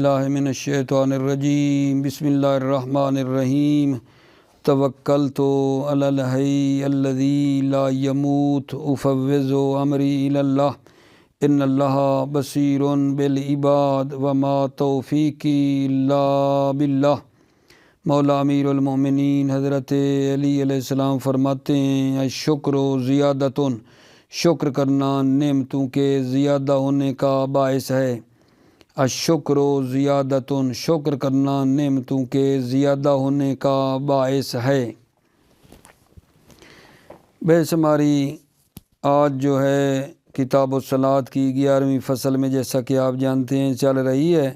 باللہ من الشیطان الرجیم بسم اللہ الرحمن الرحیم توکلت علی الحی الذی لا یموت افوض امری الی اللہ ان اللہ بصیر بالعباد وما توفیقی الا باللہ۔ مولا امیر المومنین حضرت علی علیہ السلام فرماتے ہیں الشکر زیادتن، شکر کرنا نعمتوں کے زیادہ ہونے کا باعث ہے۔ الشکر زیادتن، شکر کرنا نعمتوں کے زیادہ ہونے کا باعث ہے۔ بحث ہماری آج جو ہے کتاب الصلاۃ کی 11ویں فصل میں جیسا کہ آپ جانتے ہیں چل رہی ہے،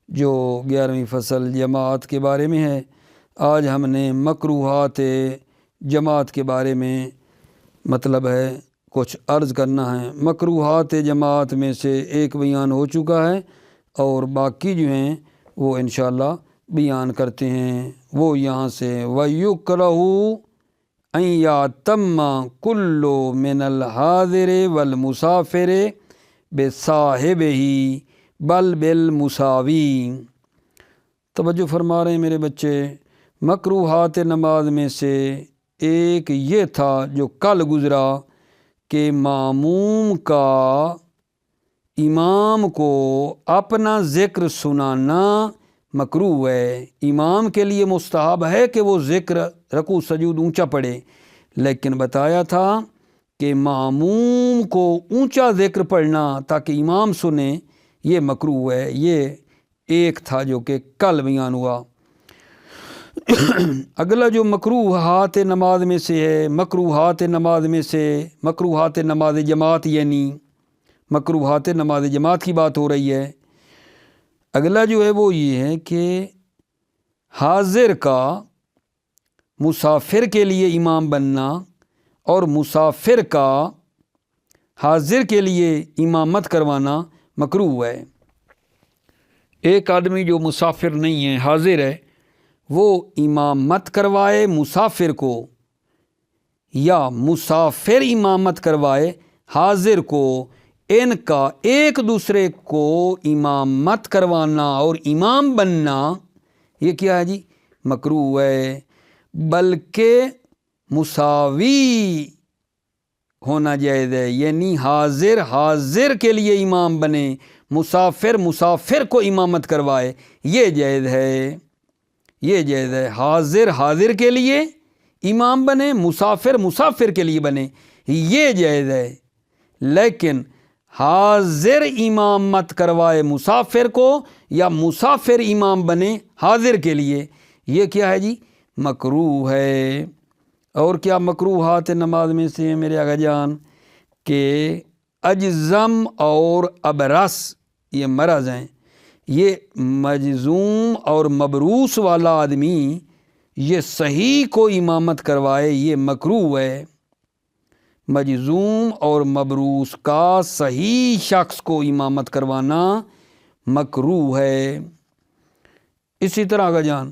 جو 11ویں فصل جماعت کے بارے میں ہے۔ آج ہم نے مکروہات جماعت کے بارے میں مطلب ہے کچھ عرض کرنا ہے۔ مکروہات جماعت میں سے ایک بیان ہو چکا ہے اور باقی جو ہیں وہ انشاءاللہ بیان کرتے ہیں۔ وہ یہاں سے وَيُكْرَهُ أَن يَعْتَمَّ كُلُّ مِنَ الْحَاضِرِ وَالْمُسَافِرِ بِصَاحِبِهِ بَلْ بِالْمُسَاوِي۔ توجہ فرما رہے ہیں میرے بچے۔ مکروہات نماز میں سے ایک یہ تھا جو کل گزرا کہ ماموم کا امام کو اپنا ذکر سنانا مکروہ ہے۔ امام کے لیے مستحب ہے کہ وہ ذکر رکوع سجود اونچا پڑھے، لیکن بتایا تھا کہ ماموم کو اونچا ذکر پڑھنا تاکہ امام سنے یہ مکروہ ہے۔ یہ ایک تھا جو کہ کل بیان ہوا۔ اگلا جو مکروہات نماز میں سے ہے، مکروہات نماز جماعت، یعنی مکروہات نماز جماعت کی بات ہو رہی ہے۔ اگلا جو ہے وہ یہ ہے کہ حاضر کا مسافر کے لیے امام بننا اور مسافر کا حاضر کے لیے امامت کروانا مکروہ ہے۔ ایک آدمی جو مسافر نہیں ہے، حاضر ہے، وہ امامت کروائے مسافر کو یا مسافر امامت کروائے حاضر کو، ان کا ایک دوسرے کو امامت کروانا اور امام بننا یہ کیا ہے جی؟ مکروہ ہے۔ بلکہ مساوی ہونا جائز ہے، یعنی حاضر کے لیے امام بنے، مسافر کو امامت کروائے، یہ جائز ہے۔ یہ جائز ہے۔ حاضر کے لیے امام بنے، مسافر کے لیے بنے، یہ جائز ہے۔ لیکن حاضر امام مت کروائے مسافر کو یا مسافر امام بنے حاضر کے لیے، یہ کیا ہے جی؟ مکروہ ہے۔ اور کیا مکروہات نماز میں سے میرے آقا جان کہ اجزم اور ابرس یہ مرض ہیں، یہ مجزوم اور مبروس والا آدمی یہ صحیح کو امامت کروائے، یہ مکروہ ہے۔ مجزوم اور مبروس کا صحیح شخص کو امامت کروانا مکروہ ہے۔ اسی طرح آقا جان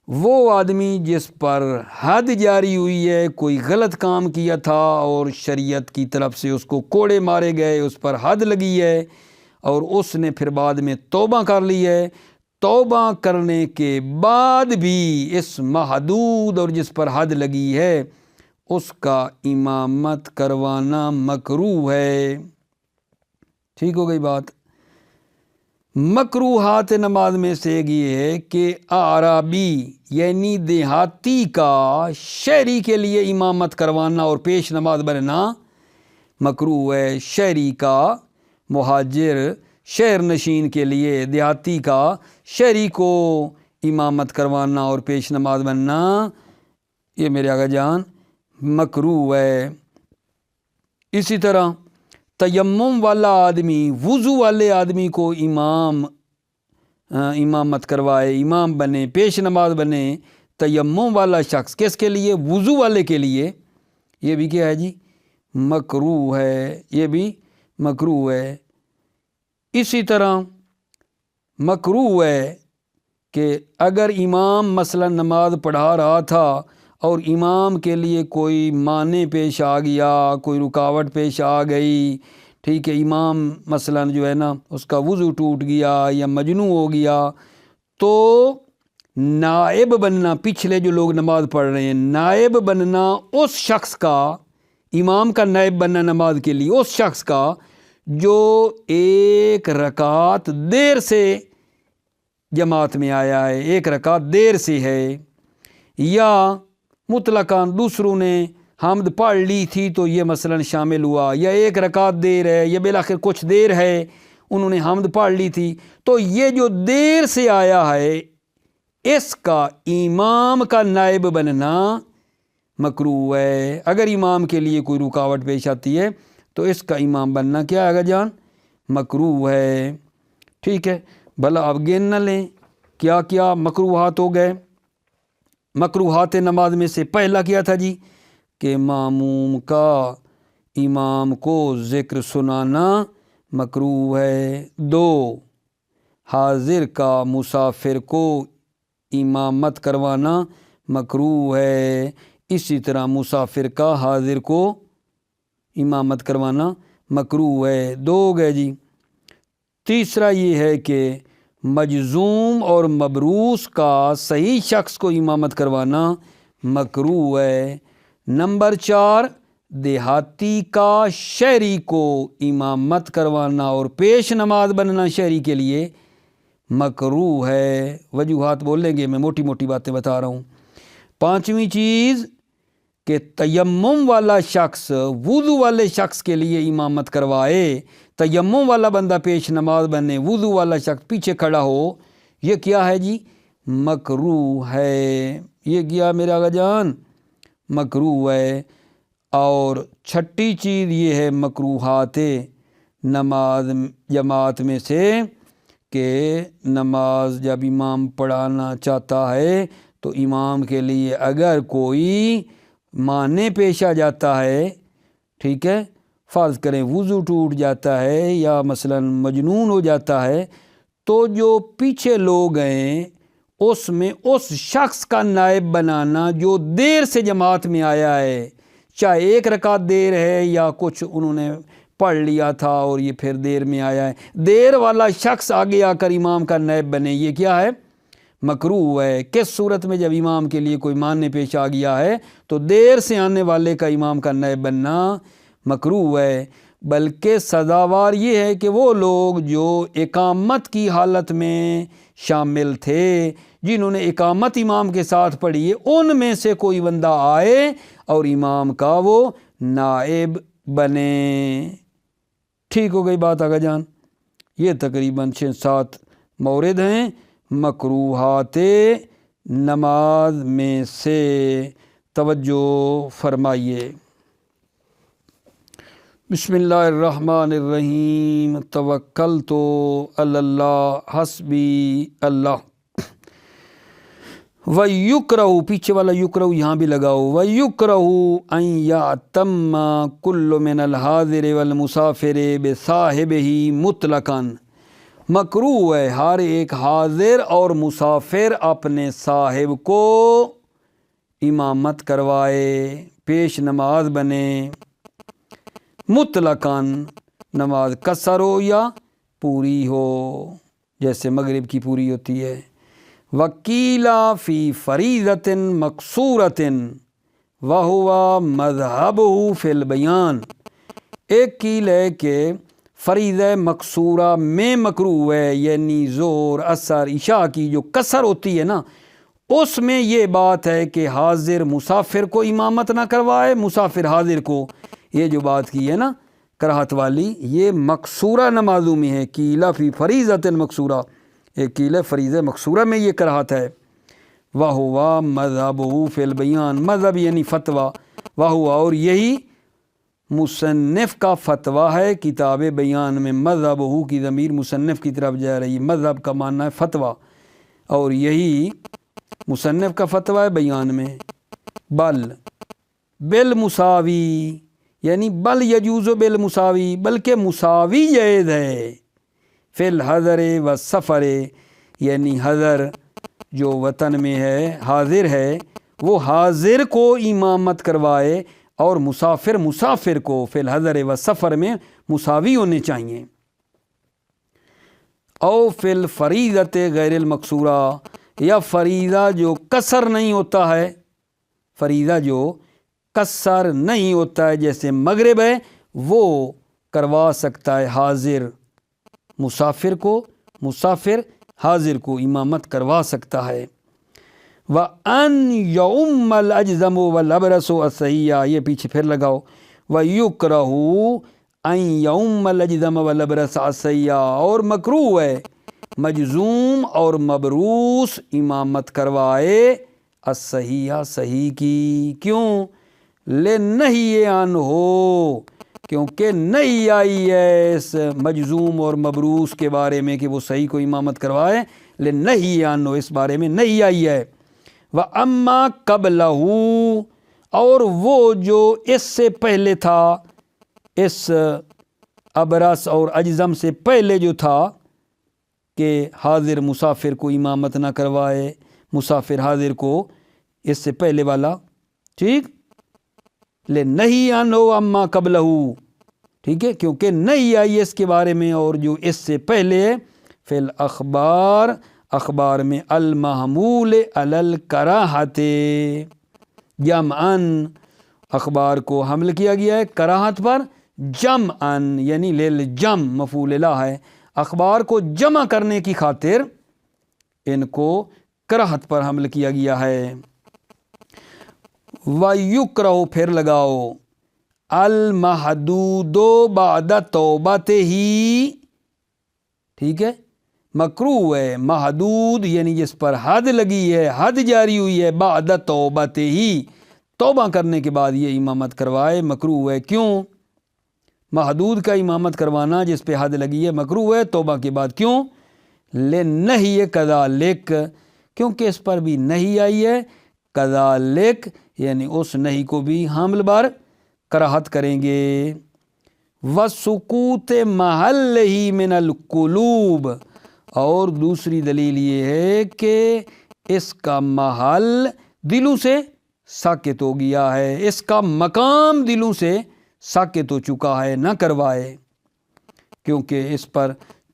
وہ آدمی جس پر حد جاری ہوئی ہے، کوئی غلط کام کیا تھا اور شریعت کی طرف سے اس کو کوڑے مارے گئے، اس پر حد لگی ہے اور اس نے پھر بعد میں توبہ کر لی ہے، توبہ کرنے کے بعد بھی اس محدود اور جس پر حد لگی ہے اس کا امامت کروانا مکروہ ہے۔ ٹھیک ہو گئی بات؟ مکروہات نماز میں سے ایک یہ ہے کہ اعرابی یعنی دیہاتی کا شہری کے لیے امامت کروانا اور پیش نماز بننا مکروہ ہے۔ شہری کا مہاجر شہر نشین کے لیے، دیہاتی کا شہری کو امامت کروانا اور پیش نماز بننا یہ میرے آقا جان مکروہ ہے۔ اسی طرح تیمم والا آدمی، وضو والے آدمی کو امامت کروائے، امام بنے، پیش نماز بنے، تیمم والا شخص کس کے لیے؟ وضو والے کے لیے، یہ بھی کیا ہے جی؟ مکروہ ہے۔ یہ بھی مکروہ ہے۔ اسی طرح مکروہ ہے کہ اگر امام مثلا نماز پڑھا رہا تھا اور امام کے لیے کوئی مانع پیش آ گیا، کوئی رکاوٹ پیش آ گئی، ٹھیک ہے، امام مثلا جو ہے نا اس کا وضو ٹوٹ گیا یا مجنون ہو گیا، تو نائب بننا، پچھلے جو لوگ نماز پڑھ رہے ہیں، نائب بننا اس شخص کا، امام کا نائب بننا نماز کے لیے اس شخص کا جو ایک رکعت دیر سے جماعت میں آیا ہے، ایک رکعت دیر سے ہے، یا مطلقاً دوسروں نے حمد پڑھ لی تھی تو یہ مثلا شامل ہوا، یا ایک رکعت دیر ہے یا بالآخر کچھ دیر ہے انہوں نے حمد پڑھ لی تھی، تو یہ جو دیر سے آیا ہے اس کا امام کا نائب بننا مکروہ ہے۔ اگر امام کے لیے کوئی رکاوٹ پیش آتی ہے تو اس کا امام بننا کیا ہے جان؟ مکروہ ہے۔ ٹھیک ہے، بھلا اب گن نہ لیں کیا کیا مکروہات ہو گئے۔ مکروہات نماز میں سے پہلا کیا تھا جی کہ ماموم کا امام کو ذکر سنانا مکروہ ہے۔ 2، حاضر کا مسافر کو امامت کروانا مکروہ ہے، اسی طرح مسافر کا حاضر کو امامت کروانا مکروہ ہے۔ 2 ہو گئے جی۔ تیسرا یہ ہے کہ مجزوم اور مبروس کا صحیح شخص کو امامت کروانا مکروہ ہے۔ نمبر 4، دیہاتی کا شہری کو امامت کروانا اور پیش نماز بننا شہری کے لیے مکروہ ہے۔ وجوہات بولیں گے، میں موٹی موٹی باتیں بتا رہا ہوں۔ 5ویں چیز کہ تیمم والا شخص وضو والے شخص کے لیے امامت کروائے، تیمم والا بندہ پیش نماز بنے، وضو والا شخص پیچھے کھڑا ہو، یہ کیا ہے جی؟ مکروہ ہے۔ یہ کیا میرا آقا جان؟ مکروہ ہے۔ اور 6ٹھی چیز یہ ہے مکروہات نماز جماعت میں سے کہ نماز جب امام پڑھانا چاہتا ہے تو امام کے لیے اگر کوئی مانع پیش آ جاتا ہے، ٹھیک ہے، فرض کریں وضو ٹوٹ جاتا ہے یا مثلا مجنون ہو جاتا ہے، تو جو پیچھے لوگ ہیں اس میں اس شخص کا نائب بنانا جو دیر سے جماعت میں آیا ہے، چاہے ایک رکعت دیر ہے یا کچھ انہوں نے پڑھ لیا تھا اور یہ پھر دیر میں آیا ہے، دیر والا شخص آگے آ کر امام کا نائب بنے، یہ کیا ہے؟ مکروہ ہے۔ کس صورت میں؟ جب امام کے لیے کوئی مانع پیش آ گیا ہے تو دیر سے آنے والے کا امام کا نائب بننا مکروہ ہے۔ بلکہ سزاوار یہ ہے کہ وہ لوگ جو اقامت کی حالت میں شامل تھے، جنہوں نے اقامت امام کے ساتھ پڑھی ہے، ان میں سے کوئی بندہ آئے اور امام کا وہ نائب بنے۔ ٹھیک ہو گئی بات آقا جان؟ یہ تقریباً 6-7 مورد ہیں مکروہات نماز میں سے، توجہ فرمائیے۔ بسم اللہ الرحمن الرحیم، توکلت علی اللہ حسبی اللہ۔ وَيُكْرَهُ، پیچھے والا یکرہو یہاں بھی لگاؤ، وَيُكْرَهُ أَن يَعْتَمَّ كُلُّ مِنَ الْحَاضِرِ وَالْمُسَافِرِ بِصَاحِبِهِ مُطْلَقًا، مکروہ ہے ہر ایک حاضر اور مسافر اپنے صاحب کو امامت کروائے، پیش نماز بنے، مطلقاً، نماز قصر ہو یا پوری ہو، جیسے مغرب کی پوری ہوتی ہے۔ وَقِيلَ فِي فَرِيضَةٍ مَقْصُورَةٍ وَهُوَ مَذْهَبُهُ فِي الْبَيَانِ، ایک قیل ہے کہ فریضہ مقصورہ میں مکروہ ہے، یعنی ظہر عصر عشاء کی جو قصر ہوتی ہے نا، اس میں یہ بات ہے کہ حاضر مسافر کو امامت نہ کروائے، مسافر حاضر کو، یہ جو بات کی ہے نا کراہت والی، یہ مقصورہ نمازوں میں ہے۔ قیل فی فریضۃ مقصورہ، ایک قیل ہے فریضہ مقصورہ میں یہ کراہت ہے۔ وَهُوَ مَذْهَبُهُ فِي الْبَيَانِ، مذہب یعنی فتویٰ، وَهُوَ، اور یہی مصنف کا فتویٰ ہے کتاب بیان میں، مذہبہ کی ضمیر مصنف کی طرف جا رہی ہے، مذہب کا معنی ہے فتویٰ، اور یہی مصنف کا فتویٰ ہے بیان میں۔ بل بالمساوی، یعنی بل یجوز بالمساوی، بلکہ مساوی جائز ہے، فی الحضر و سفر، یعنی حضر جو وطن میں ہے، حاضر ہے، وہ حاضر کو امامت کروائے اور مسافر مسافر کو فی الحضر و سفر میں مساوی ہونے چاہیے. او فی الفریضۃ غیر المقصورہ، یا فریضہ جو قصر نہیں ہوتا ہے، فریضہ جو قصر نہیں ہوتا ہے جیسے مغرب ہے، وہ کروا سکتا ہے حاضر مسافر کو، مسافر حاضر کو امامت کروا سکتا ہے. وَأَنْ يَؤُمَّ الْأَجْزَمُ وَالْأَبْرَصُ الصَّحِيَّ، یہ پیچھے پھر لگاؤ. وَيُكْرَهُ أَنْ يَؤُمَّ الْأَجْزَمَ وَالْأَبْرَصَ الصَّحِيَّ، اور مکروہ ہے مجزوم اور مبروس امامت کروائے الصحیح صحیح کی. کیوں؟ لِنَّهْيِ عَنْهُ، کیونکہ نہیں آئی ہے اس مجزوم اور مبروس کے بارے میں کہ وہ صحیح کو امامت کروائے. لِنَّهْيِ عَنْهُ، اس بارے میں نہیں آئی ہے. وَأَمَّا قَبْلَهُ، اور وہ جو اس سے پہلے تھا، اس ابرص اور اجزم سے پہلے جو تھا کہ حاضر مسافر کو امامت نہ کروائے، مسافر حاضر کو، اس سے پہلے والا، ٹھیک. لِنَّهِي عَنْهُ أَمَّا قَبْلَهُ، ٹھیک ہے، کیونکہ نہیں آئی اس کے بارے میں اور جو اس سے پہلے ہے. فی الاخبار، اخبار میں المحمول علی الکراہۃ جمعاً، اخبار کو حمل کیا گیا ہے کراہت پر جمعاً، یعنی للجم مفعول لا ہے، اخبار کو جمع کرنے کی خاطر ان کو کراہت پر حمل کیا گیا ہے. وَيُكْرَهُ، پھر لگاؤ، المحدود بعد توبتہ، ٹھیک ہے، مکروہ ہے محدود یعنی جس پر حد لگی ہے، حد جاری ہوئی ہے، بعد توبتہ، توبہ کرنے کے بعد یہ امامت کروائے. مکروہ ہے. کیوں؟ محدود کا امامت کروانا جس پہ حد لگی ہے مکروہ ہے توبہ کے بعد. کیوں؟ لِنَّهِي كَذَلِكَ، کیونکہ اس پر بھی نہیں آئی ہے. كَذَلِكَ یعنی اس نہیں کو بھی حامل بار کراہت کریں گے. وَسُقُوطِ مَحَلِّهِ مِنَ الْقُلُوبِ، اور دوسری دلیل یہ ہے کہ اس کا محل دلوں سے ساکت ہو گیا ہے، اس کا مقام دلوں سے ساکت ہو چکا ہے، نہ کروائے. کیونکہ اس پر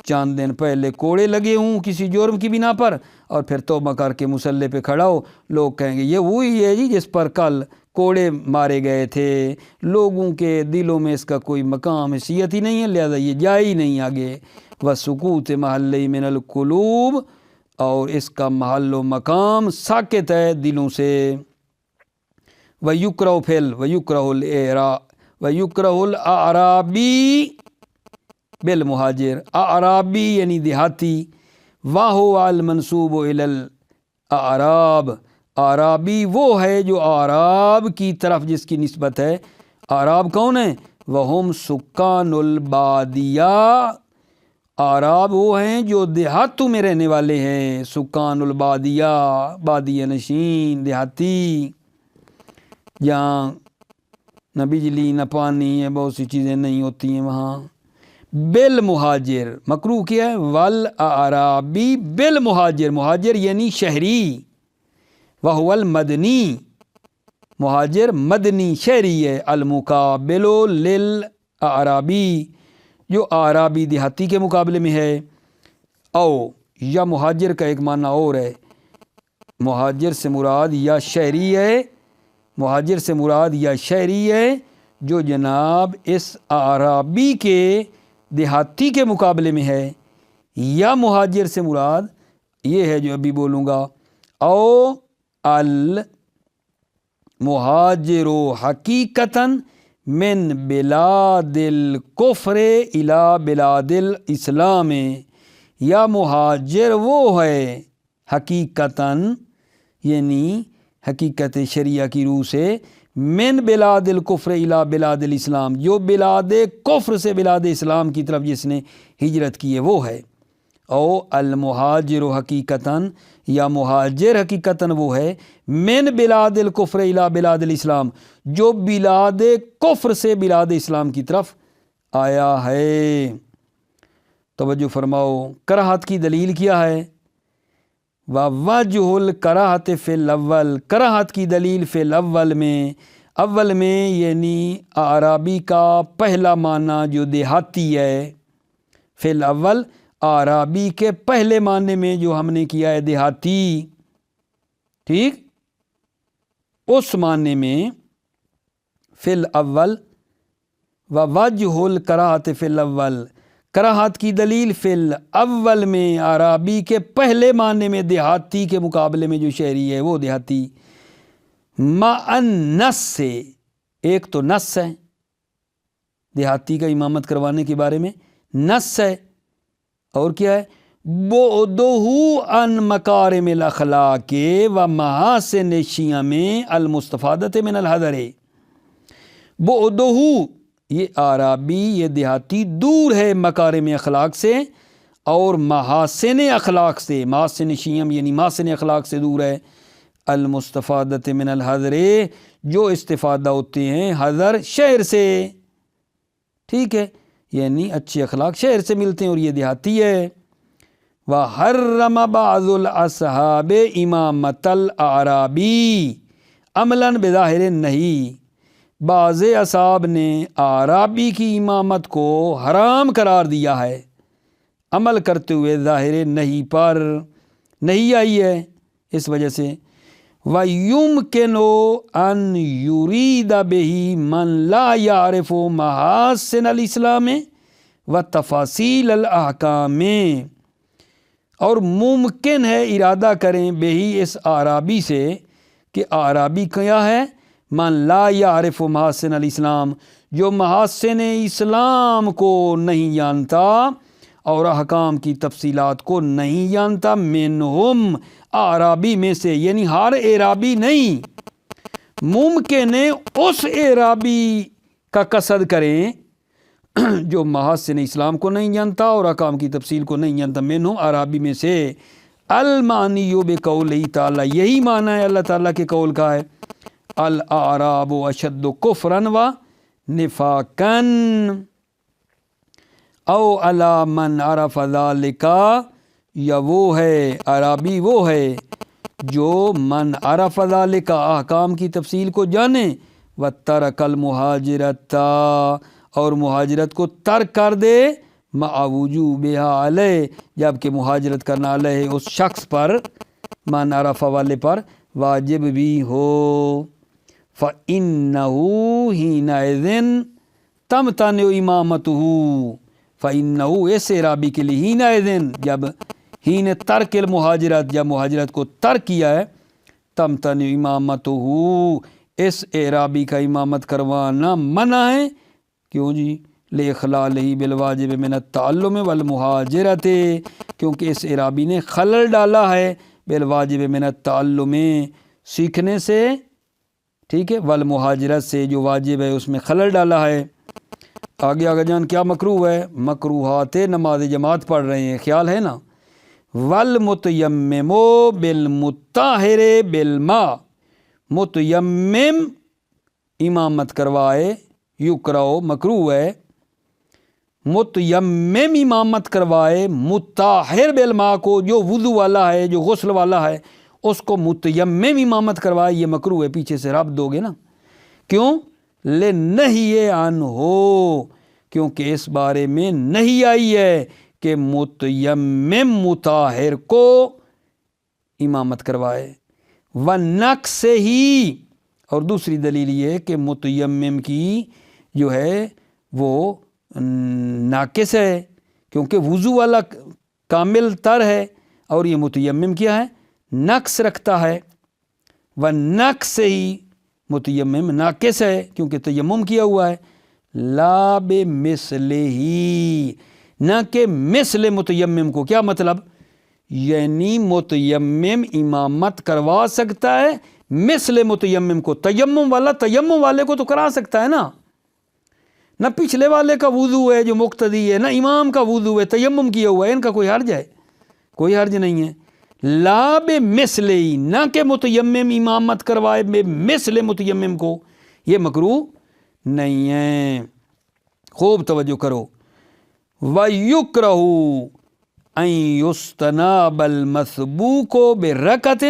چاند دن پہلے کوڑے لگے ہوں کسی جرم کی بنا پر، اور پھر توبہ کر کے مسلح پہ کھڑا ہو، لوگ کہیں گے یہ وہی ہے جی جس پر کل کوڑے مارے گئے تھے. لوگوں کے دلوں میں اس کا کوئی مقام حیثیت ہی نہیں ہے، لہذا یہ جائے ہی نہیں آگے. وَسُقُوطِ مَحَلِّهِ مِنَ الْقُلُوبِ، اور اس کا محل و مقام ساکت ہے دلوں سے. وَيُكْرَهُ فِل وَيُكْرَهُ الْأَعْرَابِي بالمہاجر، اعرابی یعنی دیہاتی. وَهُوَ الْمَنْسُوبُ إِلَى الْأَعْرَابِ، اعرابی وہ ہے جو اعراب کی طرف جس کی نسبت ہے. اعراب کون ہیں؟ وَهُمْ سُكَّانُ الْبَادِيَةِ، اعراب وہ ہیں جو دیہاتوں میں رہنے والے ہیں. سکان البادیہ، بادیہ نشین، دیہاتی، جہاں نہ بجلی نہ پانی ہے، بہت سی چیزیں نہیں ہوتی ہیں وہاں. بالمہاجر، مکروہ کیا ہے؟ والاعرابی بالمہاجر، مہاجر یعنی شہری. وہو المدنی، مہاجر مدنی شہری ہے. المقابل للاعرابی، جو اعرابی دیہاتی کے مقابلے میں ہے. او یا مہاجر کا ایک معنی اور ہے، مہاجر سے مراد یا شہری ہے، مہاجر سے مراد یا شہری ہے جو جناب اس اعرابی کے دیہاتی کے مقابلے میں ہے، یا مہاجر سے مراد یہ ہے جو ابھی بولوں گا. او المہاجر حقیقتاً من بلاد الکفر الى بلاد الاسلام، یا مہاجر وہ ہے حقیقتاً یعنی حقیقت شریعہ کی روح سے، من بلاد الکفر الى بلاد الاسلام، جو بلاد کفر سے بلاد اسلام کی طرف جس نے ہجرت کی ہے وہ ہے. او المہاجر حقیقتاً، یا مہاجر حقیقتاً وہ ہے من بلاد الکفر الى بلاد الاسلام، جو بلاد کفر سے بلاد اسلام کی طرف آیا ہے. توجہ فرماؤ، کراہت کی دلیل کیا ہے؟ وَوَجْهُ الْكَرَاهَةِ فِي الْأَوَّلِ، کراہت کی دلیل فی الاول میں اول میں یعنی اعرابی کا پہلا معنی جو دیہاتی ہے، فی الاول اعرابی کے پہلے معنی میں جو ہم نے کیا ہے دیہاتی، ٹھیک، اس معنی میں فی الاول ووجہ الکراہت فی الاول، کراہت کی دلیل فی الاول میں اعرابی کے پہلے معنی میں دیہاتی کے مقابلے میں جو شہری ہے وہ دیہاتی، مع النص سے، ایک تو نص ہے دیہاتی کا امامت کروانے کے بارے میں، نص ہے، اور کیا ہے، بعدہ عن مکارم الاخلاق و محاسن الشیم المستفادۃ من الحضر، بعدہ یہ اعرابی یہ دیہاتی دور ہے مکارم اخلاق سے اور محاسن اخلاق سے، محاسن شیم یعنی محاسن اخلاق سے دور ہے، المستفادۃ من الحضر جو استفادہ ہوتے ہیں حضر شہر سے، ٹھیک ہے، یعنی اچھے اخلاق شہر سے ملتے ہیں اور یہ دیہاتی ہے۔ وحرم بعض الاصحاب امامت الاعرابی عملا بظاہر النہی، بعض اصحاب نے اعرابی کی امامت کو حرام قرار دیا ہے عمل کرتے ہوئے ظاہر نہیں پر، نہیں آئی ہے اس وجہ سے۔ وَيُمْكِنُ أَن يُرِيدَ بِهِ مَنْ لَا يَعْرِفُ مَحَاسِنَ الْإِسْلَامِ وَتَفَاصِيلَ الْأَحْكَامِ، اور ممکن ہے ارادہ کریں بہی اس اعرابی سے کہ اعرابی کیا ہے، من لا یعرف محاسن الاسلام، جو محاسن اسلام کو نہیں جانتا اور احکام کی تفصیلات کو نہیں جانتا، منہم اعرابی میں سے، یعنی ہر اعرابی نہیں، ممکن ہے اس اعرابی کا قصد کریں جو محاسن اسلام کو نہیں جانتا اور احکام کی تفصیل کو نہیں جانتا، منہم اعرابی میں سے، المعنی بقولہ تعالی، یہی معنی ہے اللہ تعالیٰ کے قول کا ہے، الاعراب اشد کفرا و نفاقا او علی من عرف ذلک، یا وہ ہے اعرابی وہ ہے جو من عرف ذلک احکام کی تفصیل کو جانے، و ترک المہاجرت، اور مہاجرت کو ترک کر دے، مع وجوبها علیہ، جبکہ مہاجرت کرنا علیہ اس شخص پر، من عرف والے پر واجب بھی ہو، فَإِنَّهُ حِينَئِذٍ تَمْتَنِعُ إِمَامَتُهُ، فَإِنَّهُ اس اعرابی کے لیے حِينَئِذٍ، جب حین ترک المہاجرت، جب مہاجرت کو ترک کیا ہے، تَمْتَنِعُ إِمَامَتُهُ اس اعرابی کا امامت کروانا منع ہے، کیوں جی، لِإِخْلَالِهِ بِالْوَاجِبِ مِنَ التَّعَلُّمِ وَالْمُحَاجِرَةِ، کیونکہ اس اعرابی نے خلل ڈالا ہے بالواجب من التعلم، سیکھنے سے، ٹھیک ہے، والمہاجرت سے جو واجب ہے اس میں خلل ڈالا ہے۔ آگے جان کیا مکروہ ہے، مکروہات نماز جماعت پڑھ رہے ہیں، خیال ہے نا، والمتیمم بالمطہر بالماء، متیمم امامت کروائے، یکرہ مکروہ ہے، متیمم امامت کروائے مطہر بالماء کو، جو وضو والا ہے، جو غسل والا ہے، اس کو متیمم امامت کروائے، یہ مکروہ ہے، پیچھے سے رب دو گے نا، کیوں، لنہی عنہ، کیونکہ اس بارے میں نہیں آئی ہے کہ متیمم مطہر کو امامت کروائے، ونقص ہی، اور دوسری دلیل یہ کہ متیمم کی جو ہے وہ ناقص ہے، کیونکہ وضو والا کامل تر ہے اور یہ متیمم کیا ہے، نقص رکھتا ہے، ونقص ہی، متیمم ناقص ہے کیونکہ تیمم کیا ہوا ہے، لا بمثلہ، نہ کہ مثل متیمم کو، کیا مطلب، یعنی متیمم امامت کروا سکتا ہے مثل متیمم کو، تیمم والا تیمم والے کو تو کرا سکتا ہے نا، نہ پچھلے والے کا وضو ہے جو مقتدی ہے، نہ امام کا وضو ہے، تیمم کیا ہوا ہے، ان کا کوئی حرج ہے، کوئی حرج نہیں ہے، لا بمثلہ، نہ کہ متیمم امامت کروائے مثل متیمم کو، یہ مکروہ نہیں ہے، خوب توجہ کرو۔ وَيُكْرَهُ أَن يُسْتَنَابَ الْمَسْبُوقُ بِرَكَعَةٍ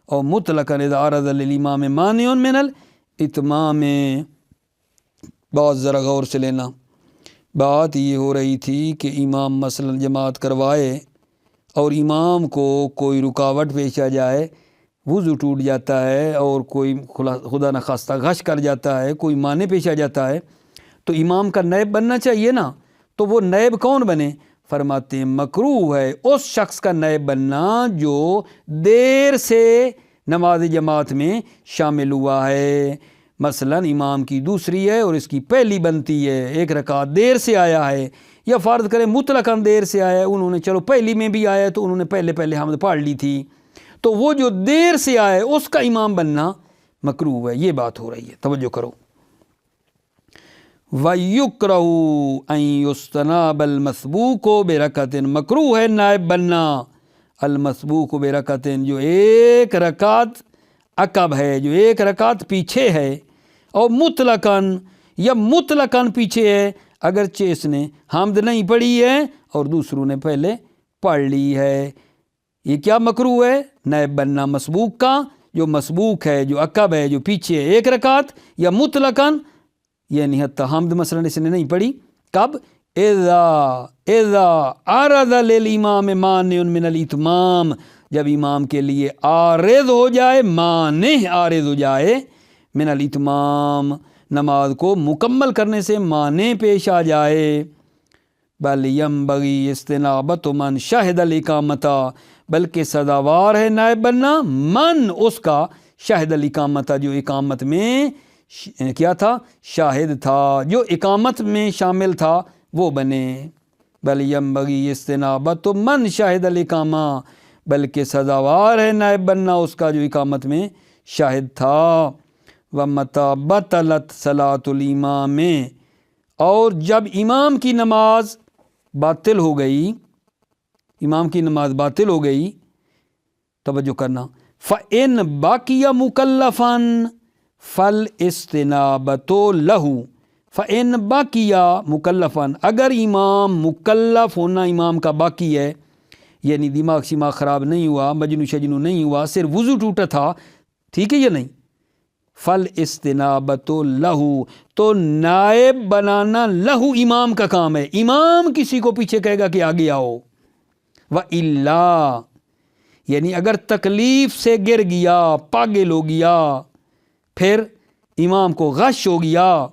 أَوْ مُطْلَقًا إِذَا عَرَضَ لِلْإِمَامِ مَانِعٌ مِنَ اتمام میں بات ذرا غور سے لینا. بات یہ ہو رہی تھی کہ امام مثلا جماعت کروائے اور امام کو کوئی رکاوٹ پیش آ جائے، وضو ٹوٹ جاتا ہے اور کوئی خدا نخواستہ غش کر جاتا ہے، کوئی معنی پیش آ جاتا ہے، تو امام کا نائب بننا چاہیے نا. تو وہ نائب کون بنے؟ فرماتے ہیں مکروہ ہے اس شخص کا نائب بننا جو دیر سے نماز جماعت میں شامل ہوا ہے. مثلا امام کی دوسری ہے اور اس کی پہلی بنتی ہے، ایک رکعت دیر سے آیا ہے، یا فرض کرے مطلقاً دیر سے آیا ہے، انہوں نے چلو پہلی میں بھی آیا ہے تو انہوں نے پہلے حمد پڑھ لی تھی، تو وہ جو دیر سے آئے اس کا امام بننا مکروہ ہے. یہ بات ہو رہی ہے، توجہ کرو. وَيُكْرَهُ أَن يُسْتَنَابَ الْمَسْبُوقُ بِرَكَعَةٍ، مکروہ ہے نائب بننا المسبوق برکعتین، جو ایک رکعت عقب ہے، جو ایک رکعت پیچھے ہے، اور مطلقاً پیچھے ہے، اگرچہ اس نے حمد نہیں پڑھی ہے اور دوسروں نے پہلے پڑھ لی ہے. یہ کیا مکروہ ہے؟ نائب بننا مسبوق کا، جو مسبوق ہے، جو عقب ہے، جو پیچھے ہے ایک رکعت، یا مطلقاً یعنی حتی حمد مثلا اس نے نہیں پڑھی. کب؟ اذا عرض للامام مانع من الاتمام، جب امام کے لیے عارض ہو جائے، مانع عارض ہو جائے، من الاتمام نماز کو مکمل کرنے سے مانع پیش آ جائے. بل ینبغی استنابت من شہد الاقامت، بلکہ سزاوار ہے نائب بننا من اس کا شہد الاقامت، جو اقامت میں کیا تھا؟ شاہد تھا، جو اقامت میں شامل تھا وہ بنے. بل ینبغی استنابت من شاہد الاقامہ، بلکہ سزاوار ہے نائب بننا اس کا جو اقامت میں شاہد تھا. وَمَتَى بَطَلَتْ صَلَاةُ الْإِمَامِ، اور جب امام کی نماز باطل ہو گئی، امام کی نماز باطل ہو گئی، توجہ کرنا، فَإِن بَقِيَ مُكَلَّفًا فَالْإِسْتِنَابَةُ لَهُ، فَإِن بَقِيَ مُكَلَّفًا، اگر امام مکلف ہونا امام کا باقی ہے، یعنی دماغ شماغ خراب نہیں ہوا، مجنو شجنو نہیں ہوا، صرف وضو ٹوٹا تھا، ٹھیک ہے یا نہیں، فَالْإِسْتِنَابَةُ لَهُ، تو نائب بنانا لہو امام کا کام ہے. امام کسی کو پیچھے کہے گا کہ آگے آؤ. وَإِلَّا، یعنی اگر تکلیف سے گر گیا، پاگل ہو گیا، پھر امام کو غش ہو گیا،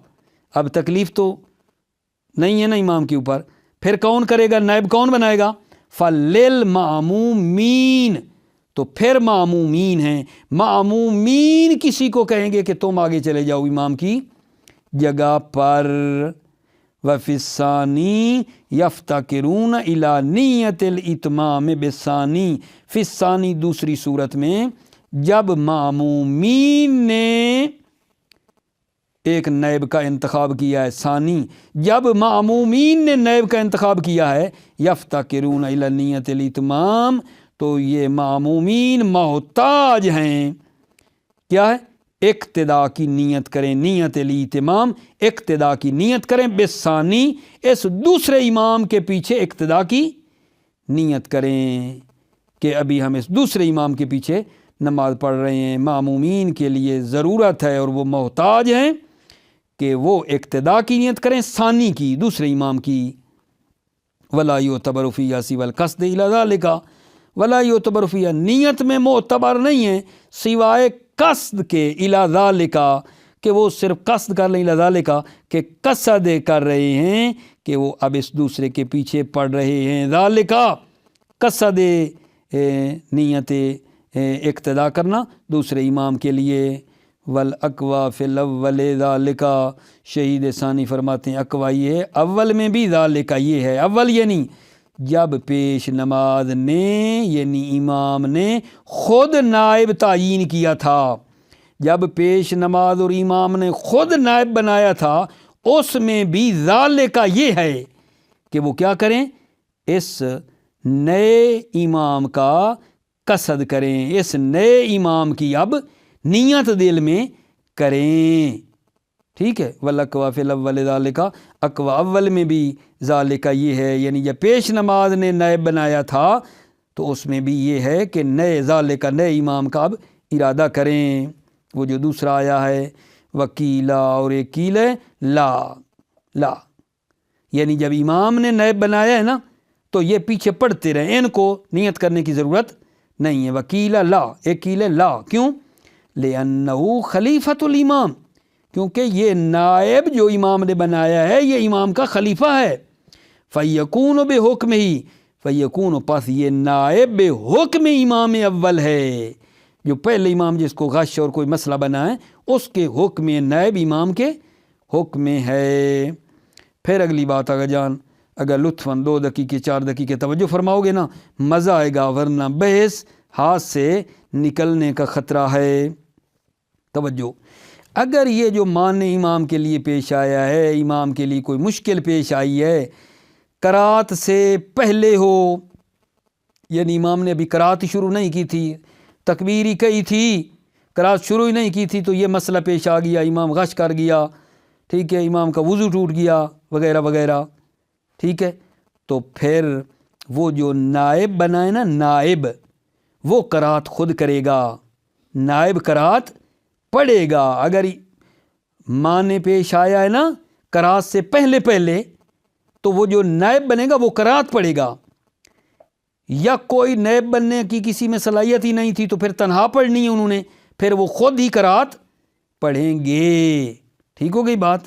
اب تکلیف تو نہیں ہے نا امام کے اوپر، پھر کون کرے گا؟ نائب کون بنائے گا؟ فَلِلْمَأْمُومِينَ، تو پھر معمومین ہیں، معمومین کسی کو کہیں گے کہ تم آگے چلے جاؤ امام کی جگہ پر. وَفِي الثَّانِي يَفْتَقِرُونَ إِلَى نِيَّةِ الْإِتْمَامِ بِالثَّانِي، فِي الثَّانِي دوسری صورت میں جب معمومین نے ایک نائب کا انتخاب کیا ہے، ثانی، جب معمومین نے نائب کا انتخاب کیا ہے، یفتقرون الی نیت الاتمام، تو یہ معمومین محتاج ہیں، کیا ہے؟ اقتداء کی نیت کریں، نیت الاتمام، اقتداء کی نیت کریں، بالثانی، اس دوسرے امام کے پیچھے اقتداء کی نیت کریں کہ ابھی ہم اس دوسرے امام کے پیچھے نماز پڑھ رہے ہیں. معمومین کے لیے ضرورت ہے اور وہ محتاج ہیں کہ وہ اقتداء کی نیت کریں، ثانی کی، دوسرے امام کی. ولا یعتبر فیہا سوی القصد الی ذلک، ولا یعتبر فیہا، نیت میں معتبر نہیں ہے سوائے قصد کے، الی ذلک، کہ وہ صرف قصد کر لیں، الی ذلک، کہ قصد کر رہے ہیں کہ وہ اب اس دوسرے کے پیچھے پڑھ رہے ہیں. ذالک، قصد نیت اقتداء کرنا دوسرے امام کے لیے. والاقوی فی الاول ذالک، شہید ثانی فرماتے ہیں اقوی یہ ہے اول میں بھی، ذالک یہ ہے اول، یعنی جب پیش نماز نے، یعنی امام نے خود نائب تعیین کیا تھا، جب پیش نماز اور امام نے خود نائب بنایا تھا، اس میں بھی ذالک یہ ہے کہ وہ کیا کریں؟ اس نئے امام کا قصد کریں، اس نئے امام کی اب نیت دل میں کریں. ٹھیک ہے. والاقوی فی الاول ذالک، اقوی اول میں بھی ذالک یہ ہے، یعنی جب پیش نماز نے نائب بنایا تھا تو اس میں بھی یہ ہے کہ نئے ذالک، نئے امام کا اب ارادہ کریں. وہ جو دوسرا آیا ہے وکیلا اور ایک کیل ہے لا یعنی جب امام نے نائب بنایا ہے نا تو یہ پیچھے پڑھتے رہے، ان کو نیت کرنے کی ضرورت نہیں ہے۔ وکیلا لا، ایک کیل ہے لا، کیوں؟ لِأَنَّهُ خلیفۃ الامام، کیونکہ یہ نائب جو امام نے بنایا ہے یہ امام کا خلیفہ ہے۔ فَيَكُونُ بِحُکْمِهِ، فَيَكُونُ پس یہ نائب بے حکم امام اول ہے، جو پہلے امام جس کو غش اور کوئی مسئلہ بنا ہے اس کے حکم نائب امام کے حکم میں ہے۔ پھر اگلی بات آگا جان، اگر لطفاً 2 دقیقے 4 دقیقے توجہ فرماؤ گے نا مزہ آئے گا، ورنہ بحث ہاتھ سے نکلنے کا خطرہ ہے۔ توجہ، اگر یہ جو معنی امام کے لیے پیش آیا ہے، امام کے لیے کوئی مشکل پیش آئی ہے، قرات سے پہلے ہو، یعنی امام نے ابھی قرات شروع نہیں کی تھی، تکبیر ہی کہی تھی، قرات شروع ہی نہیں کی تھی، تو یہ مسئلہ پیش آ گیا، امام غش کر گیا، ٹھیک ہے، امام کا وضو ٹوٹ گیا وغیرہ وغیرہ، ٹھیک ہے، تو پھر وہ جو نائب بنائے نا، نائب وہ قرات خود کرے گا، نائب قرات پڑھے گا۔ اگر معنی پیش آیا ہے نا قرات سے پہلے تو وہ جو نائب بنے گا وہ قرات پڑھے گا، یا کوئی نائب بننے کی کسی میں صلاحیت ہی نہیں تھی تو پھر تنہا پڑھنی ہے انہوں نے، پھر وہ خود ہی قرات پڑھیں گے۔ ٹھیک ہو گئی بات؟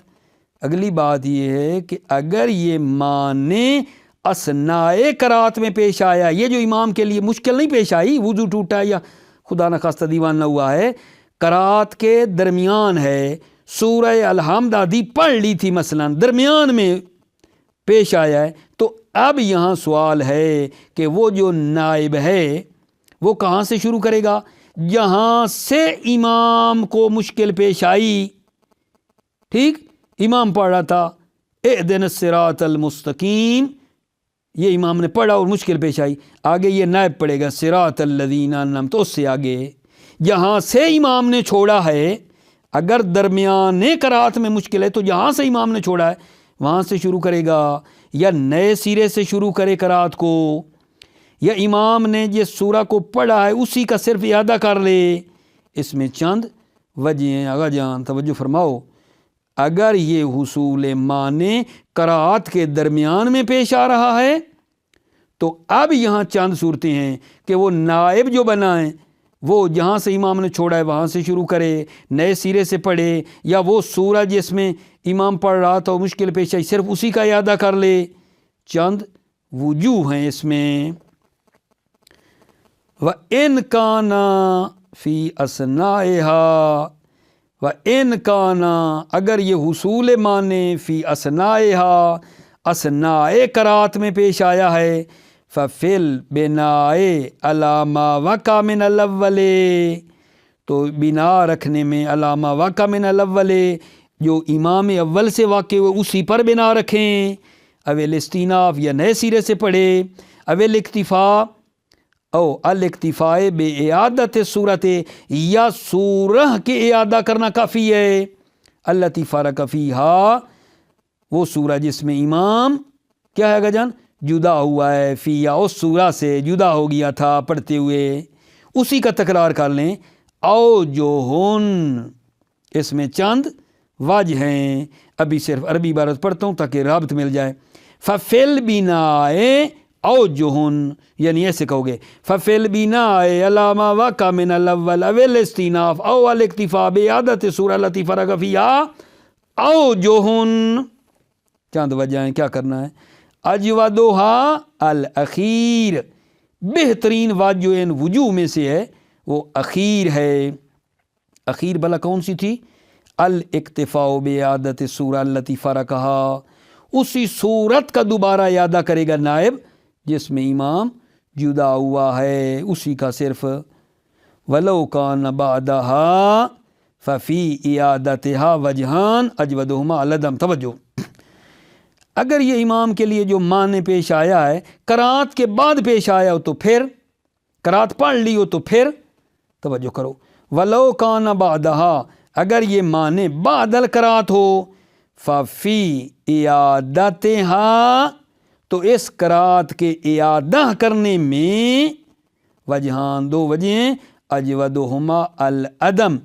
اگلی بات یہ ہے کہ اگر یہ معنی اثناء قرات میں پیش آیا، یہ جو امام کے لیے مشکل نہیں پیش آئی، وضو ٹوٹا یا خدا نخواستہ دیوان نہ ہوا ہے، قرات کے درمیان ہے، سورہ الحمد آدھی پڑھ لی تھی مثلا، درمیان میں پیش آیا ہے، تو اب یہاں سوال ہے کہ وہ جو نائب ہے وہ کہاں سے شروع کرے گا؟ جہاں سے امام کو مشکل پیش آئی، ٹھیک، امام پڑھ رہا تھا اہدنا الصراط المستقیم، یہ امام نے پڑھا اور مشکل پیش آئی، آگے یہ نائب پڑھے گا صراط الذین انعمت، تو اس سے آگے جہاں سے امام نے چھوڑا ہے، اگر درمیان قرات میں مشکل ہے تو جہاں سے امام نے چھوڑا ہے وہاں سے شروع کرے گا، یا نئے سرے سے شروع کرے قرات کو، یا امام نے جس سورہ کو پڑھا ہے اسی کا صرف اعادہ کر لے۔ اس میں چند وجہ ہیں، آگا جان توجہ فرماؤ۔ اگر یہ حصول معنی قرات کے درمیان میں پیش آ رہا ہے تو اب یہاں چند صورتیں ہیں کہ وہ نائب جو بنائیں وہ جہاں سے امام نے چھوڑا ہے وہاں سے شروع کرے، نئے سرے سے پڑھے، یا وہ سورہ جس میں امام پڑھ رہا تھا مشکل پیش آئی صرف اسی کا اعادہ کر لے۔ چند وجوہ ہیں اس میں۔ وَإِنْ كَانَ فِي أَثْنَائِهَا، وَإِنْ كَانَ اگر یہ حصول معنی فی أثنائِهَا اثناء قرات میں پیش آیا ہے، فَفِي الْبِنَاءِ عَلَى مَا وَقَعَ مِنَ الْأَوَّلِ، تو بنا رکھنے میں عَلَى مَا وَقَعَ مِنَ الْأَوَّلِ، جو امام اول سے واقع ہوئے اسی پر بنا رکھیں، اول استیناف یا نئے سرے سے پڑھے، اول اکتفاء او الاکتفاء بے اعادت صورت، یا سورہ کے اعادہ کرنا کافی ہے، التی فرق فیہا، وہ سورہ جس میں امام کیا ہے گا جان جدا ہوا ہے، فیہا اس سورہ سے جدا ہو گیا تھا پڑھتے ہوئے، اسی کا تکرار کر لیں۔ او جو ہن، اس میں چند وجہ ہیں، ابھی صرف عربی عبارت پڑھتا ہوں تاکہ رابط مل جائے۔ فَفِل بِنَائے او جوہن، یعنی ایسے کہو گے فَفِل بِنَائے عَلَى مَا وَقَعَ مِنَ الْأَوَّلِ اَوِ الْاِسْتِنَاف او الاکتفاء بِعَادَتِ سورہ التي فرق فیہا او جوہن، چند وجہ ہیں، کیا کرنا ہے؟ اجودہا الاخیر، بہترین وجہ جو ان وجوہ میں سے ہے وہ اخیر ہے۔ اخیر بلا کون سی تھی؟ الاکتفاء بعادت سورہ التی فرقہا، اسی صورت کا دوبارہ اعادہ کرے گا نائب جس میں امام جدا ہوا ہے، اسی کا صرف۔ ولو کان بعدہا ففی اعادتہا وجہان اجودہما العدم، توجہ، اگر یہ امام کے لیے جو معنی پیش آیا ہے قرات کے بعد پیش آیا ہو تو پھر، قرات پڑھ لی ہو تو پھر، توجہ کرو، ولو کان بعدہا، اگر یہ معنی بعد القرات ہو، ففی اعادتہا، تو اس قرات کے اعادہ کرنے میں وجہان، دو وجہیں، اجودہما العدم،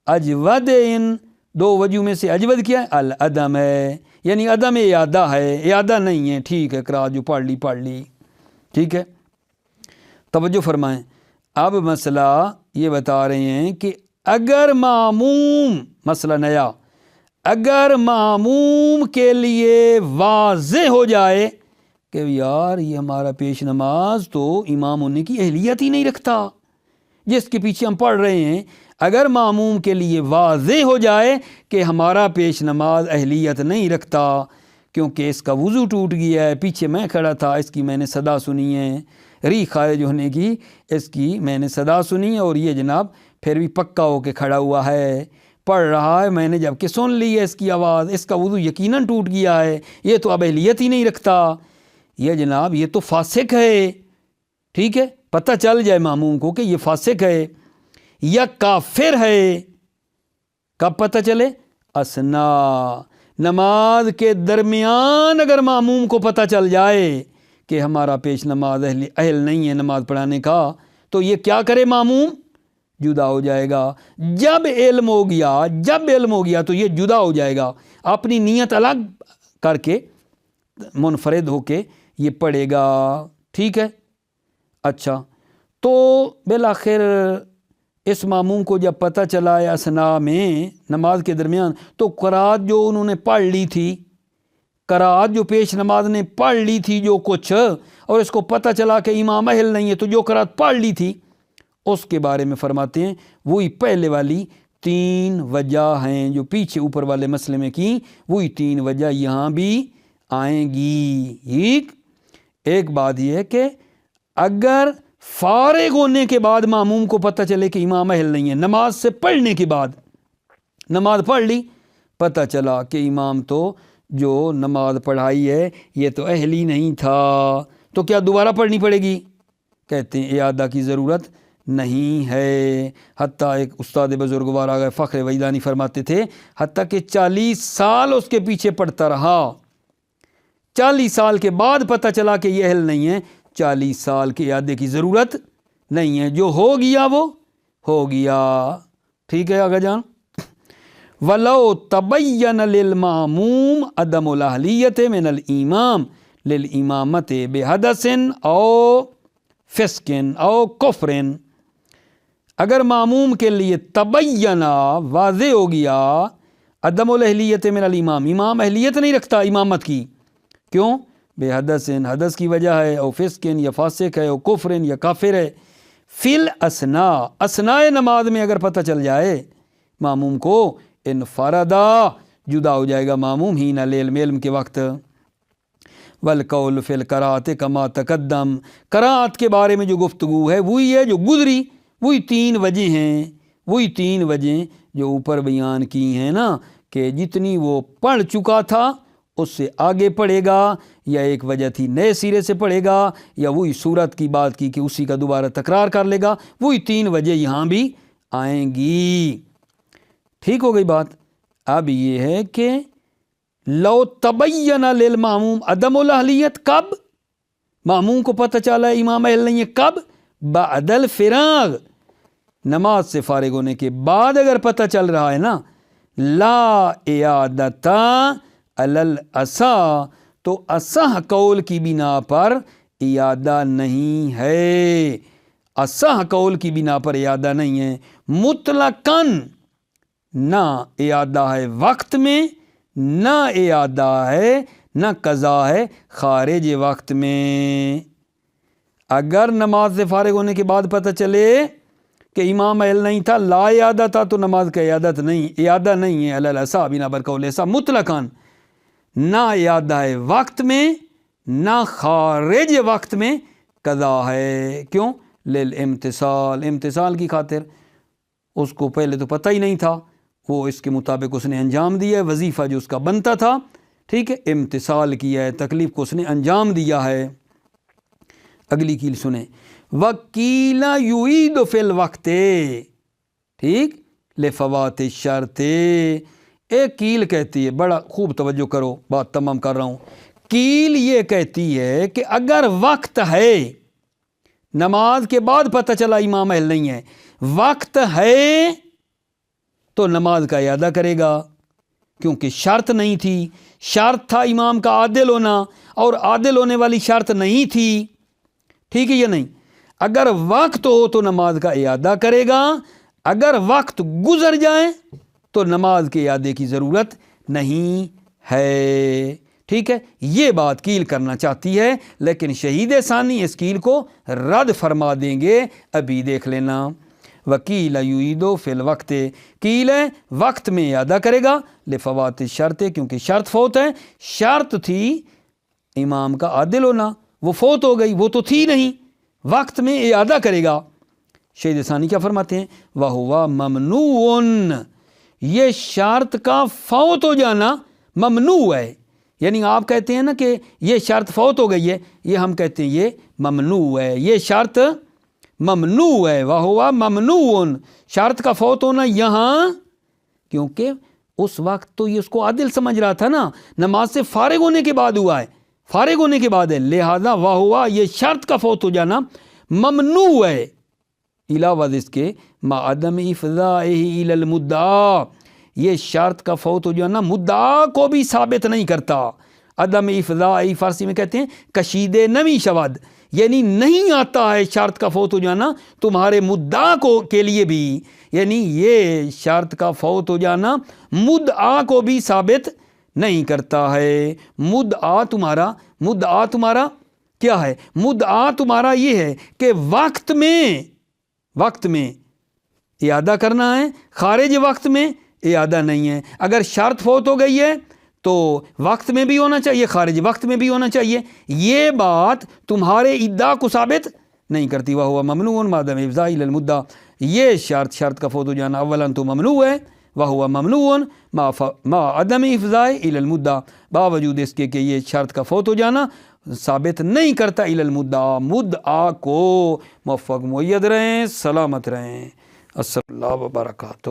اجود ان دو وجہ میں سے اجود کیا ہے؟ العدم ہے، یعنی عدم اعادہ ہے، اعادہ نہیں ہے. ٹھیک ہے، قرأت جو پڑھ لی. ٹھیک ہے، توجہ فرمائیں. اب مسئلہ یہ بتا رہے ہیں کہ اگر ماموم، مسئلہ نیا، اگر ماموم کے لیے واضح ہو جائے کہ یار یہ ہمارا پیش نماز تو امام ہونے کی اہلیت ہی نہیں رکھتا جس کے پیچھے ہم پڑھ رہے ہیں، اگر ماموم کے لیے واضح ہو جائے کہ ہمارا پیش نماز اہلیت نہیں رکھتا کیونکہ اس کا وضو ٹوٹ گیا ہے، پیچھے میں کھڑا تھا، اس کی میں نے صدا سنی ہے، ری خارج ہونے کی اس کی میں نے صدا سنی ہے، اور یہ جناب پھر بھی پکا ہو کے کھڑا ہوا ہے، پڑھ رہا ہے، میں نے جب کہ سن لی ہے اس کی آواز، اس کا وضو یقیناً ٹوٹ گیا ہے، یہ تو اب اہلیت ہی نہیں رکھتا، یہ جناب یہ تو فاسق ہے. ٹھیک ہے، پتہ چل جائے ماموم کو کہ یہ فاسق ہے یا کافر ہے. کب پتہ چلے؟ اسنا نماز کے درمیان اگر ماموم کو پتہ چل جائے کہ ہمارا پیش نماز اہل نہیں ہے نماز پڑھانے کا، تو یہ کیا کرے؟ ماموم جدا ہو جائے گا. جب علم ہو گیا تو یہ جدا ہو جائے گا، اپنی نیت الگ کر کے منفرد ہو کے یہ پڑھے گا. ٹھیک ہے، اچھا تو بالآخر اس ماموم کو جب پتہ چلا ہے اسنا میں نماز کے درمیان، تو قرأت جو انہوں نے پڑھ لی تھی، قرأت جو پیش نماز نے پڑھ لی تھی جو کچھ، اور اس کو پتہ چلا کہ امام اہل نہیں ہے، تو جو قرأت پڑھ لی تھی اس کے بارے میں فرماتے ہیں وہی پہلے والی 3 وجہ ہیں جو پیچھے اوپر والے مسئلے میں کی، وہی 3 وجہ یہاں بھی آئیں گی. ایک بات یہ ہے کہ اگر فارغ ہونے کے بعد ماموم کو پتہ چلے کہ امام اہل نہیں ہے، نماز سے پڑھنے کے بعد نماز پڑھ لی، پتہ چلا کہ امام تو جو نماز پڑھائی ہے یہ تو اہل ہی نہیں تھا، تو کیا دوبارہ پڑھنی پڑے گی؟ کہتے ہیں اعادہ کی ضرورت نہیں ہے. حتیٰ ایک استاد بزرگوار آ گئے فخر وجدانی فرماتے تھے حتیٰ کہ 40 سال اس کے پیچھے پڑھتا رہا، 40 سال کے بعد پتہ چلا کہ یہ اہل نہیں ہے، 40 سال کے اعادے کی ضرورت نہیں ہے، جو ہو گیا وہ ہو گیا. ٹھیک ہے آگے جان. وَلَوْ تَبَيَّنَ لِلْمَامُومِ عَدَمُ الْأَهْلِيَّةِ مِنَ الْإِمَامِ لِلْإِمَامَةِ بِحَدَثٍ أَوْ فِسْقٍ أَوْ كُفْرٍ، اگر ماموم کے لیے تبینہ واضح ہو گیا عدم الاہلیت من الامام، امام اہلیت نہیں رکھتا امامت کی، کیوں؟ بے حدثن، حدث کی وجہ ہے، او فسقن یا فاسق ہے، او کفرن یا کافر ہے، فی الاسنا، اسناء نماز میں اگر پتہ چل جائے ماموم کو، انفردا جدا ہو جائے گا ماموم ہی نہ علم کے وقت. والقول فی القرأۃ کما تقدم، قرأت کے بارے میں جو گفتگو ہے وہی ہے جو گزری، وہی 3 وجہ ہیں، وہی 3 وجہ جو اوپر بیان کی ہیں نا، کہ جتنی وہ پڑھ چکا تھا اس سے آگے پڑھے گا، یا ایک وجہ تھی نئے سرے سے پڑھے گا، یا وہی صورت کی بات کی کہ اسی کا دوبارہ تکرار کر لے گا، وہی 3 وجہ یہاں بھی آئیں گی. ٹھیک ہو گئی بات. اب یہ ہے کہ لو تبین للماموم عدم الاہلیت، کب ماموم کو پتہ چلا ہے امام اہل نہیں ہے؟ کب؟ بعد الفراغ، نماز سے فارغ ہونے کے بعد اگر پتہ چل رہا ہے نا، لا اعادتا علی الاصح، تو اصح قول کی بنا پر اعادہ نہیں ہے، اصح قول کی بنا پر اعادہ نہیں ہے. مطلقاً نہ اعادہ ہے وقت میں، نہ اعادہ ہے، نہ قضا ہے خارج وقت میں. اگر نماز سے فارغ ہونے کے بعد پتہ چلے کہ امام اہل نہیں تھا، لا اعادہ تھا، تو نماز کا اعادہ نہیں ہے علی الاصح بنا بر قول ایسا مطلقاً، نہ اعادہ ہے وقت میں نہ خارج وقت میں قضا ہے. کیوں؟ للامتثال، امتثال کی خاطر، اس کو پہلے تو پتہ ہی نہیں تھا، وہ اس کے مطابق اس نے انجام دیا ہے وظیفہ جو اس کا بنتا تھا. ٹھیک ہے، امتثال کیا ہے، تکلیف کو اس نے انجام دیا ہے. اگلی کیل سنیں، وکیل یعید فی الوقت، ٹھیک، لفوات الشرط. ایک کیل کہتی ہے، بڑا خوب توجہ کرو، بات تمام کر رہا ہوں. کیل یہ کہتی ہے کہ اگر وقت ہے، نماز کے بعد پتہ چلا امام اہل نہیں ہے، وقت ہے تو نماز کا اعادہ کرے گا. کیونکہ شرط نہیں تھی. شرط تھا امام کا عادل ہونا اور عادل ہونے والی شرط نہیں تھی. ٹھیک ہے یا نہیں؟ اگر وقت ہو تو نماز کا اعادہ کرے گا، اگر وقت گزر جائے تو نماز کے اعادے کی ضرورت نہیں ہے. ٹھیک ہے، یہ بات کیل کرنا چاہتی ہے، لیکن شہید ثانی اس کیل کو رد فرما دیں گے. ابھی دیکھ لینا. وکیل یعیدو فی الوقت، کیل ہے وقت میں اعادہ کرے گا، لفوات شرط، کیونکہ شرط فوت ہے. شرط تھی امام کا عادل ہونا، وہ فوت ہو گئی، وہ تو تھی نہیں، وقت میں اعادہ کرے گا. شہید ثانی کیا فرماتے ہیں؟ وَهُوَ ممنوع، یہ شرط کا فوت ہو جانا ممنوع ہے. یعنی آپ کہتے ہیں نا کہ یہ شرط فوت ہو گئی ہے، یہ ہم کہتے ہیں یہ ممنوع ہے، یہ شرط ممنوع ہے. وَهُوَ ممنوع، شرط کا فوت ہونا یہاں، کیونکہ اس وقت تو یہ اس کو عادل سمجھ رہا تھا نا، نماز سے فارغ ہونے کے بعد ہوا ہے، فارغ ہونے کے بعد ہے. لہذا وَهُوَ، یہ شرط کا فوت ہو جانا ممنوع ہے. علاوہ اس کے ما عدم افضائہ الی المدعا، یہ شرط کا فوت ہو جانا مدعا کو بھی ثابت نہیں کرتا. عدم افضائی فارسی میں کہتے ہیں کشید نمی شود، یعنی نہیں آتا ہے شرط کا فوت ہو جانا تمہارے مدعا کو کے لیے بھی، یعنی یہ شرط کا فوت ہو جانا مدعا کو بھی ثابت نہیں کرتا ہے. مدعا تمہارا کیا ہے؟ مدعا تمہارا یہ ہے کہ وقت میں اعادہ کرنا ہے، خارج وقت میں اعادہ نہیں ہے. اگر شرط فوت ہو گئی ہے تو وقت میں بھی ہونا چاہیے، خارج وقت میں بھی ہونا چاہیے. یہ بات تمہارے ادعا کو ثابت نہیں کرتی. وَهُوَ ممنوع ما عدم افضاء الی المدعا، یہ شرط کا فوت ہو جانا اولاً تو ممنوع ہے. وَهُوَ ممنوع ما عدم افضاء الی المدعا، باوجود اس کے کہ یہ شرط کا فوت ہو جانا ثابت نہیں کرتا الی المدعا، مدعا کو. موفق مؤید رہیں، سلامت رہیں. السلام علیکم وبرکاتہ.